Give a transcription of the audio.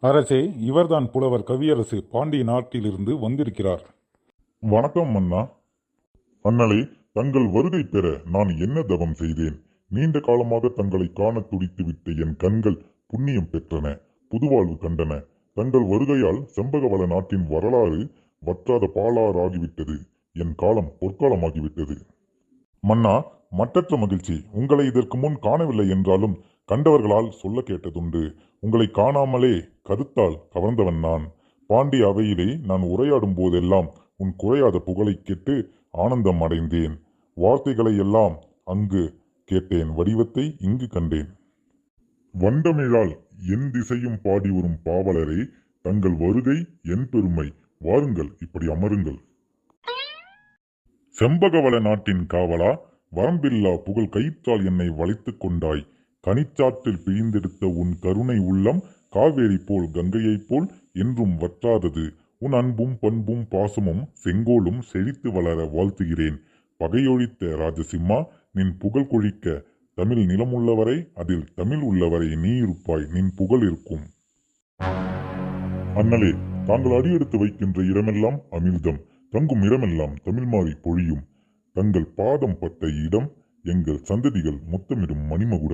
அரசே, இவர்தான் புலவர் கவியரசு பாண்டிய நாட்டிலிருந்து வந்திருக்கிறார். வணக்கம் மன்னா. அண்ணலே, தங்கள் வருகை பெற நான் என்ன தவம் செய்தேன்? நீண்ட காலமாக தங்களை காண துடித்துவிட்ட என் கண்கள் புண்ணியம் பெற்றன, புதுவாழ்வு கண்டன. தங்கள் வருகையால் செம்பகவள நாட்டின் வரலாறு வற்றாத பாலாறாகிவிட்டது. என் காலம் பொற்காலமாகிவிட்டது. மன்னா, மற்றற்ற மகிழ்ச்சி. உங்களை இதற்கு முன் காணவில்லை என்றாலும் கண்டவர்களால் சொல்ல கேட்டதுண்டு. உங்களை காணாமலே கருத்தால் கவர்ந்தவன் நான். பாண்டிய அவையிலே நான் உரையாடும் போதெல்லாம் உன் குறையாத புகழை கேட்டு ஆனந்தம் அடைந்தேன். வார்த்தைகளை எல்லாம் அங்கு கேட்டேன், வடிவத்தை இங்கு கண்டேன். வண்டமிழால் என் திசையும் பாடி வரும் பாவலரே, தங்கள் வருகை என் பெருமை. வாருங்கள், இப்படி அமருங்கள். செம்பகவள நாட்டின் காவலா, வரம்பில்லா புகழ் கயிற்றால் என்னை வளைத்துக் கொண்டாய். கனிச்சாற்றில் பிழிந்தெடுத்த உன் கருணை உள்ளம் காவேரி போல் கங்கையைப் போல் என்றும் வற்றாதது. உன் அன்பும் பண்பும் பாசமும் செங்கோலும் செழித்து வளர வாழ்த்துகிறேன். பகையொழித்த ராஜசிம்மா, நின் புகழ் கொழிக்க தமிழ் நிலமுள்ளவரை அதில் தமிழ் உள்ளவரை நீ இருப்பாய். நின் புகழ் இருக்கும். அண்ணலே, தாங்கள் அடியெடுத்து வைக்கின்ற இடமெல்லாம் அமிர்தம், தங்கும் இடமெல்லாம் தமிழ் மாறி பொழியும். தங்கள் பாதம் பட்ட இடம் எங்கள் சந்ததிகள் முத்தமிடும் மணிமகுடம்.